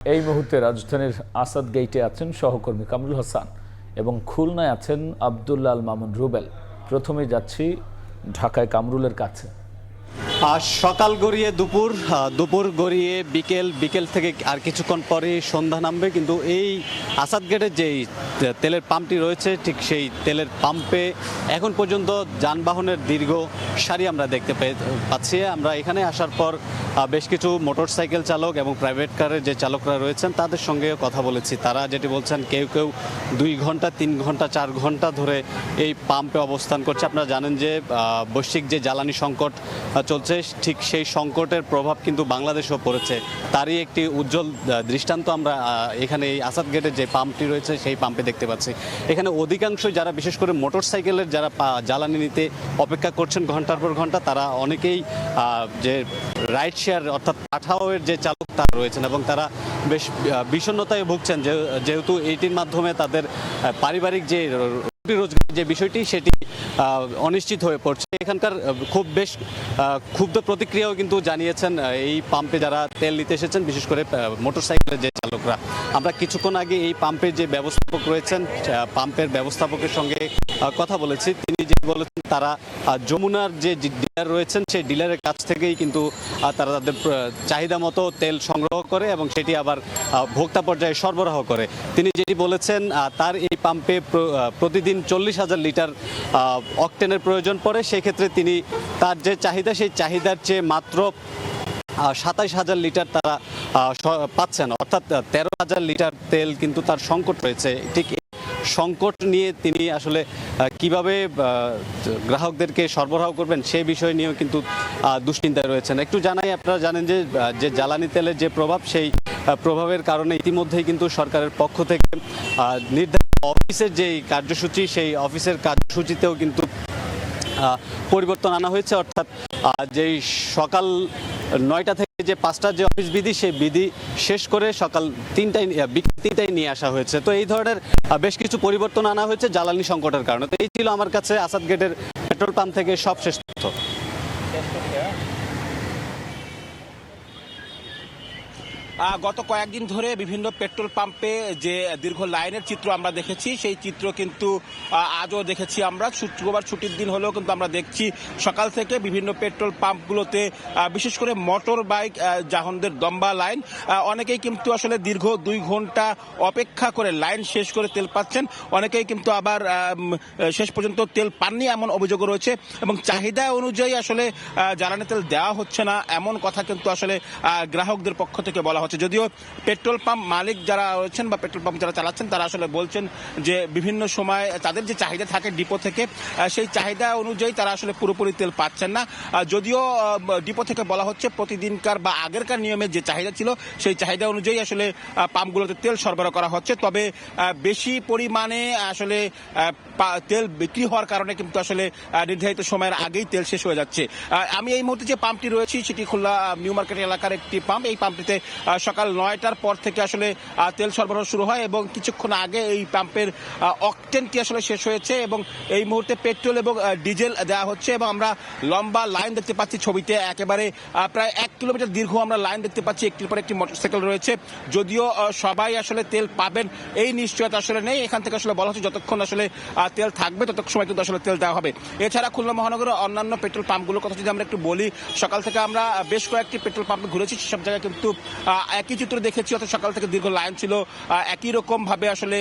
এই মুহূর্তে রাজধানীর আসাদ গেইটে আছেন সহকর্মী কামরুল হাসান এবং খুলনায় আছেন আব্দুল্লাহ আল মামুন রুবেল। প্রথমে যাচ্ছি ঢাকায় কামরুলের কাছে। সকাল গড়িয়ে দুপুর গড়িয়ে বিকেল থেকে আর কিছুক্ষণ পরে সন্ধ্যা নামবে, কিন্তু এই আসাদ গেটের যেই তেলের পাম্পটি রয়েছে ঠিক সেই তেলের পাম্পে এখন পর্যন্ত যানবাহনের দীর্ঘ সারি আমরা দেখতে পাচ্ছি। আমরা এখানে আসার পর বেশ কিছু মোটরসাইকেল চালক এবং প্রাইভেট কারের যে চালকরা রয়েছেন তাদের সঙ্গে কথা বলেছি। তারা যেটি বলছেন, কেউ 2 ঘন্টা 3 ঘন্টা 4 ঘন্টা ধরে এই পাম্পে অবস্থান করছে। আপনারা জানেন যে বৈশ্বিক যে জ্বালানি সংকট চলছে, ঠিক সেই সংকটের প্রভাব কিন্তু বাংলাদেশেও পড়েছে। তারই একটি উজ্জ্বল দৃষ্টান্ত আমরা এখানে এই আসাদ গেটের যে পাম্পটি রয়েছে সেই পাম্পে দেখতে পাচ্ছি। এখানে অধিকাংশ যারা বিশেষ করে মোটরসাইকেলের যারা জ্বালানি নিতে অপেক্ষা করছেন ঘন্টার পর ঘন্টা, তারা অনেকেই যে রাইড শেয়ার অর্থাৎ পাঠাওয়ের যে চালক তারা রয়েছেন এবং তারা বেশ বিষণ্ণতায় ভুগছেন, যেহেতু এইটির মাধ্যমে তাদের পারিবারিক যে রোজগার যে বিষয়টি সেটি অনিশ্চিত হয়ে পড়ছে। এখানকার বেশ ক্ষুব্ধ প্রতিক্রিয়াও কিন্তু জানিয়েছেন এই পাম্পে যারা তেল নিতে এসেছেন, বিশেষ করে মোটরসাইকেলের যে চালকরা। আমরা কিছুক্ষণ আগে এই পাম্পের যে ব্যবস্থাপক রয়েছেন, পাম্পের ব্যবস্থাপকের সঙ্গে কথা বলেছি। তিনি যে বলেছেন, তারা যমুনার যে ডিলার রয়েছেন সেই ডিলারের কাছ থেকেই কিন্তু তারা তাদের চাহিদা মতো তেল সংগ্রহ করে এবং সেটি আবার ভোক্তা পর্যায়ে সরবরাহ করে। তিনি যেটি বলেছেন, তার এই পাম্পে প্রতিদিন 40,000 লিটার অকটেনের প্রয়োজন পড়ে। সেক্ষেত্রে তিনি তার যে চাহিদা সেই চাহিদার চেয়ে মাত্র 27,000 লিটার তারা পাচ্ছেন, অর্থাৎ 13,000 লিটার তেল কিন্তু তার সংকট রয়েছে। ঠিক সংকট নিয়ে তিনি আসলে কিভাবে গ্রাহকদেরকে সরবরাহ করবেন সেই বিষয় নিয়েও কিন্তু দুশ্চিন্তায় রয়েছেন। একটু জানাই, আপনারা জানেন যে জ্বালানি তেলের যে প্রভাব, সেই প্রভাবের কারণে ইতিমধ্যেই কিন্তু সরকারের পক্ষ থেকে নির্ধারিত অফিসের যেই কার্যসূচি, সেই অফিসের কার্যসূচিতেও কিন্তু পরিবর্তন আনা হয়েছে। অর্থাৎ যেই সকাল 9টা থেকে যে 5টার যে অফিস বিধি, সেই বিধি শেষ করে সকাল 3টায় নিয়ে আসা হয়েছে। তো এই ধরনের বেশ কিছু পরিবর্তন আনা হয়েছে জ্বালানি সংকটের কারণে। তো এই ছিল আমার কাছে আসাদ গেটের পেট্রোল পাম্প থেকে সবশেষ তথ্য। গত কয়েকদিন ধরে বিভিন্ন পেট্রোল পাম্পে যে দীর্ঘ লাইনের চিত্র আমরা দেখেছি, সেই চিত্র কিন্তু আজও দেখেছি আমরা। শুক্রবার ছুটির দিন হলেও কিন্তু আমরা দেখছি সকাল থেকে বিভিন্ন পেট্রোল পাম্পগুলোতে বিশেষ করে মোটর বাইক যানবাহনদের লম্বা লাইন। অনেকেই কিন্তু আসলে দীর্ঘ 2 ঘন্টা অপেক্ষা করে লাইন শেষ করে তেল পাচ্ছেন। অনেকেই কিন্তু আবার শেষ পর্যন্ত তেল পাননি এমন অভিযোগও রয়েছে এবং চাহিদা অনুযায়ী আসলে জ্বালানি তেল দেওয়া হচ্ছে না এমন কথা কিন্তু আসলে গ্রাহকদের পক্ষ থেকে বলা হচ্ছে। যদিও পেট্রোল পাম্প মালিক যারা রয়েছেন বা পেট্রোল পাম্প যারা চালাচ্ছেন, তারা আসলে বলছেন যে বিভিন্ন সময় তাদের যে চাহিদা থাকে ডিপো থেকে, সেই চাহিদা অনুযায়ী তারা আসলে পুরোপুরি তেল পাচ্ছেন না। যদিও ডিপো থেকে বলা হচ্ছে প্রতিদিনকার বা আগেরকার নিয়মের যে চাহিদা ছিল সেই চাহিদা অনুযায়ী আসলে পাম্পগুলোতে তেল সরবরাহ করা হচ্ছে। তবে বেশি পরিমাণে আসলে তেল বিক্রি হওয়ার কারণে কিন্তু আসলে নির্ধারিত সময়ের আগেই তেল শেষ হয়ে যাচ্ছে। আমি এই মুহূর্তে যে পাম্পটি রয়েছি সেটি খুলনা নিউ মার্কেট এলাকার একটি পাম্প। এই পাম্পটিতে সকাল 9টার পর থেকে আসলে তেল সরবরাহ শুরু হয় এবং কিছুক্ষণ আগে এই পাম্পের অকটেনটি আসলে শেষ হয়েছে এবং এই মুহূর্তে পেট্রোল এবং ডিজেল দেওয়া হচ্ছে এবং আমরা লম্বা লাইন দেখতে পাচ্ছি ছবিতে। একেবারে প্রায় 1 কিলোমিটার দীর্ঘ আমরা লাইন দেখতে পাচ্ছি। একটির পর একটি মোটরসাইকেল রয়েছে। যদিও সবাই আসলে তেল পাবেন এই নিশ্চয়তা আসলে নেই। এখান থেকে আসলে বলা হচ্ছে যতক্ষণ আসলে তেল থাকবে ততক্ষণ সময় কিন্তু আসলে তেল দেওয়া হবে। এছাড়া খুলনা মহানগরের অন্যান্য পেট্রোল পাম্পগুলোর কথা যদি আমরা একটু বলি, সকাল থেকে আমরা বেশ কয়েকটি পেট্রোল পাম্পে ঘুরেছি। সেসব জায়গায় কিন্তু একই চিত্র দেখেছি, অর্থাৎ সকাল থেকে দীর্ঘ লাইন ছিল। একই রকম ভাবে আসলে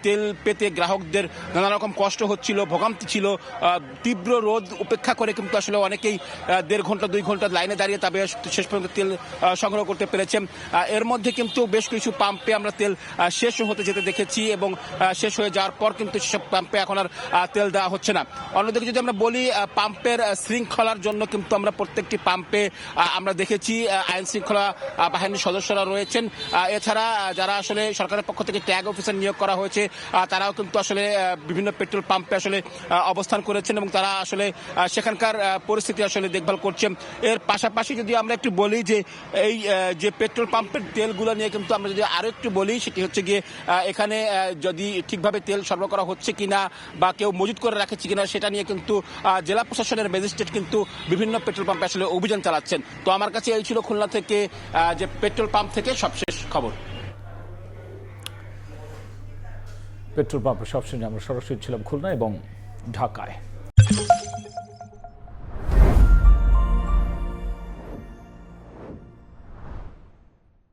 তেল পেতে গ্রাহকদের নানা রকম কষ্ট হচ্ছিল, ভোগান্তি ছিল। তীব্র রোদ উপেক্ষা করে কিন্তু আসলে অনেকেই 1.5 ঘন্টা 2 ঘন্টা লাইনে দাঁড়িয়ে তবে শেষ পর্যন্ত তেল সংগ্রহ করতে পেরেছেন। এর মধ্যে কিন্তু বেশ কিছু পাম্পে আমরা তেল শেষ হতে যেতে দেখেছি এবং শেষ হয়ে যাওয়ার পর কিন্তু সেসব পাম্পে এখন আর তেল দেওয়া হচ্ছে না। অন্যদিকে যদি আমরা বলি, পাম্পের শৃঙ্খলার জন্য কিন্তু আমরা প্রত্যেকটি পাম্পে আমরা দেখেছি আইন শৃঙ্খলা বাহিনীর সদস্যরা রয়েছেন। এছাড়া যারা আসলে সরকারের পক্ষ থেকে ট্যাগ অফিসার নিয়োগ করা হয়েছে, তারাও কিন্তু আসলে বিভিন্ন পেট্রোল পাম্পে আসলে অবস্থান করেছেন এবং তারা আসলে সেখানকার পরিস্থিতি আসলে দেখভাল করছেন। এর পাশাপাশি যদি আমরা একটু বলি যে এই যে পেট্রোল পাম্পের তেলগুলো নিয়ে কিন্তু আমরা যদি আরো একটু বলি, সেটি হচ্ছে গিয়ে এখানে যদি ঠিকভাবে তেল সরবরাহ করা হচ্ছে কিনা বা কেউ মজুত করে রাখছে কিনা সেটা নিয়ে কিন্তু জেলা প্রশাসনের ম্যাজিস্ট্রেট কিন্তু বিভিন্ন পেট্রোল পাম্পে আসলে অভিযান চালাচ্ছেন। তো আমার কাছে এই ছিল খুলনা থেকে যে পেট্রোল পাম্প থেকে সবশেষ খবর। পেট্রোল পাম্পের সব শুনে আমরা সরাসরি ছিলাম খুলনা এবং ঢাকায়।